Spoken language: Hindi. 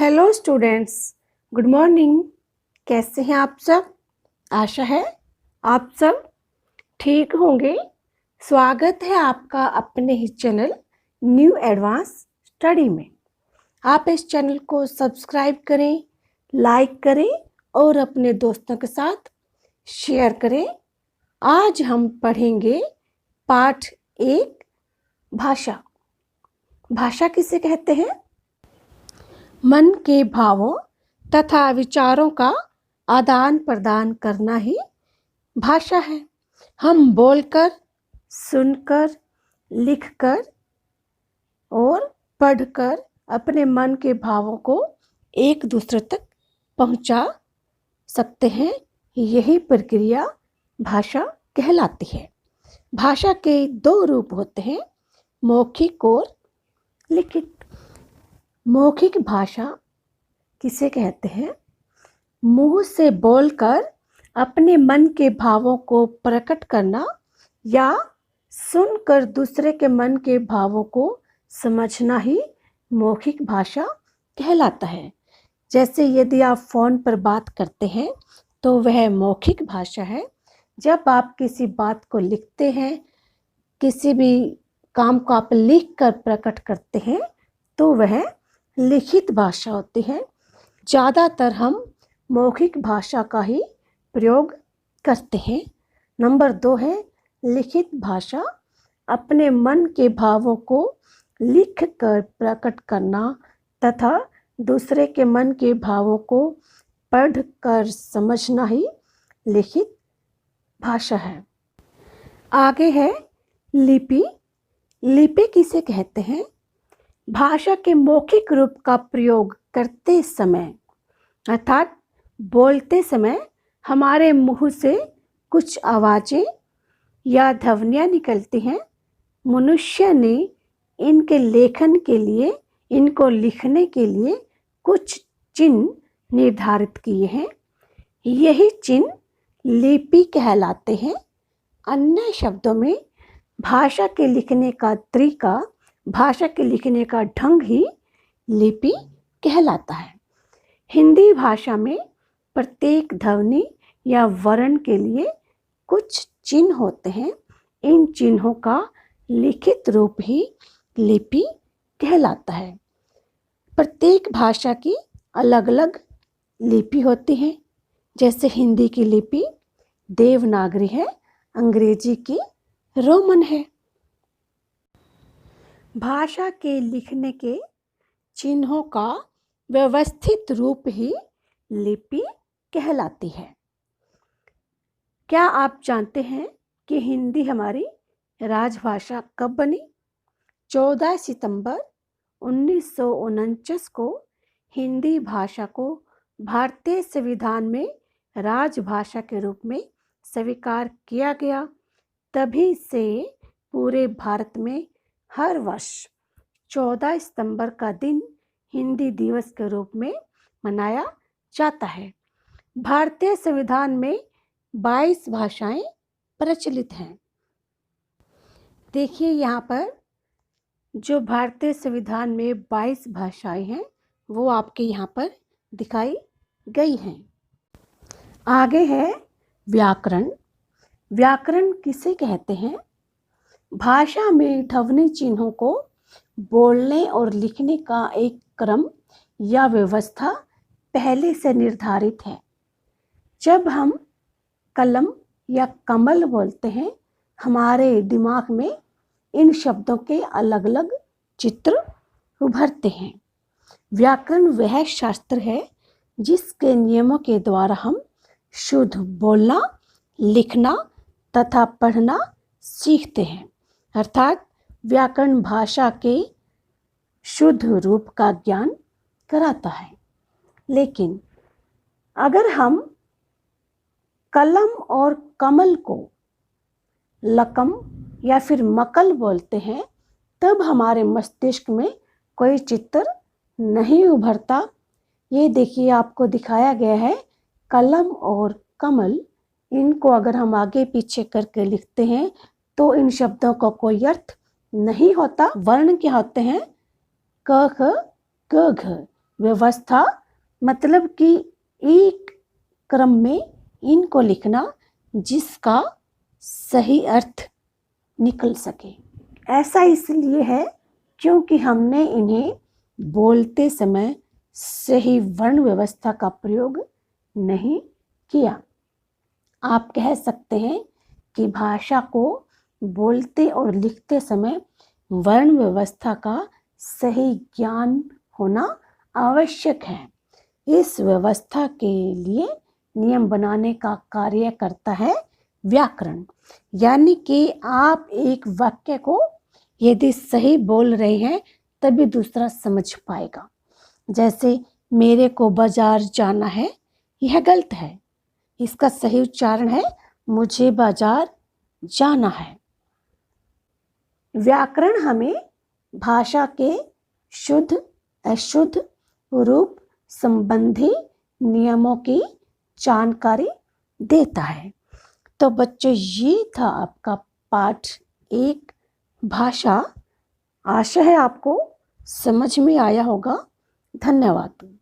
Hello students, good morning. कैसे हैं आप सब? आशा है आप सब ठीक होंगे। स्वागत है आपका अपने ही चैनल न्यू एडवांस स्टडी में। आप इस चैनल को सब्सक्राइब करें, लाइक करें और अपने दोस्तों के साथ शेयर करें। आज हम पढ़ेंगे पाठ 1 भाषा। भाषा किसे कहते हैं? मन के भावों तथा विचारों का आदान प्रदान करना ही भाषा है। हम बोलकर, सुनकर, लिखकर और पढ़कर अपने मन के भावों को एक दूसरे तक पहुंचा सकते हैं। यही प्रक्रिया भाषा कहलाती है। भाषा के 2 रूप होते हैं, मौखिक और लिखित। मौखिक भाषा किसे कहते हैं? मुंह से बोलकर अपने मन के भावों को प्रकट करना या सुनकर दूसरे के मन के भावों को समझना ही मौखिक भाषा कहलाता है। जैसे यदि आप फ़ोन पर बात करते हैं तो वह मौखिक भाषा है। जब आप किसी बात को लिखते हैं, किसी भी काम को आप लिख कर प्रकट करते हैं तो वह लिखित भाषा होती है। ज़्यादातर हम मौखिक भाषा का ही प्रयोग करते हैं। नंबर 2 है लिखित भाषा। अपने मन के भावों को लिख कर प्रकट करना तथा दूसरे के मन के भावों को पढ़ कर समझना ही लिखित भाषा है। आगे है लिपि। लिपि किसे कहते हैं? भाषा के मौखिक रूप का प्रयोग करते समय अर्थात बोलते समय हमारे मुंह से कुछ आवाज़ें या ध्वनियाँ निकलती हैं। मनुष्य ने इनके लेखन के लिए, इनको लिखने के लिए कुछ चिन्ह निर्धारित किए हैं। यही चिन्ह लिपि कहलाते हैं। अन्य शब्दों में भाषा के लिखने का तरीका, भाषा के लिखने का ढंग ही लिपि कहलाता है। हिंदी भाषा में प्रत्येक ध्वनि या वर्ण के लिए कुछ चिन्ह होते हैं। इन चिन्हों का लिखित रूप ही लिपि कहलाता है। प्रत्येक भाषा की अलग अलग लिपि होती है। जैसे हिंदी की लिपि देवनागरी है, अंग्रेजी की रोमन है। भाषा के लिखने के चिन्हों का व्यवस्थित रूप ही लिपि कहलाती है। क्या आप जानते हैं कि हिंदी हमारी राजभाषा कब बनी? 14 सितंबर 1949 को हिंदी भाषा को भारतीय संविधान में राजभाषा के रूप में स्वीकार किया गया। तभी से पूरे भारत में हर वर्ष 14 सितंबर का दिन हिंदी दिवस के रूप में मनाया जाता है। भारतीय संविधान में 22 भाषाएं प्रचलित हैं। देखिए यहाँ पर जो भारतीय संविधान में 22 भाषाएं हैं वो आपके यहाँ पर दिखाई गई हैं। आगे है व्याकरण। व्याकरण किसे कहते हैं? भाषा में ध्वनि चिन्हों को बोलने और लिखने का एक क्रम या व्यवस्था पहले से निर्धारित है। जब हम कलम या कमल बोलते हैं, हमारे दिमाग में इन शब्दों के अलग अलग चित्र उभरते हैं। व्याकरण वह शास्त्र है जिसके नियमों के द्वारा हम शुद्ध बोलना, लिखना तथा पढ़ना सीखते हैं। अर्थात व्याकरण भाषा के शुद्ध रूप का ज्ञान कराता है। लेकिन अगर हम कलम और कमल को लकम या फिर मकल बोलते हैं तब हमारे मस्तिष्क में कोई चित्र नहीं उभरता। ये देखिए आपको दिखाया गया है कलम और कमल। इनको अगर हम आगे पीछे करके लिखते हैं तो इन शब्दों का कोई अर्थ नहीं होता। वर्ण क्या होते हैं? क ख ग घ। व्यवस्था मतलब कि एक क्रम में इनको लिखना जिसका सही अर्थ निकल सके। ऐसा इसलिए है क्योंकि हमने इन्हें बोलते समय सही वर्ण व्यवस्था का प्रयोग नहीं किया। आप कह सकते हैं कि भाषा को बोलते और लिखते समय वर्ण व्यवस्था का सही ज्ञान होना आवश्यक है। इस व्यवस्था के लिए नियम बनाने का कार्य करता है व्याकरण। यानी कि आप एक वाक्य को यदि सही बोल रहे हैं तभी दूसरा समझ पाएगा। जैसे मेरे को बाजार जाना है, यह गलत है। इसका सही उच्चारण है मुझे बाजार जाना है। व्याकरण हमें भाषा के शुद्ध अशुद्ध रूप संबंधी नियमों की जानकारी देता है। तो बच्चों, ये था आपका पाठ 1 भाषा। आशा है आपको समझ में आया होगा। धन्यवाद।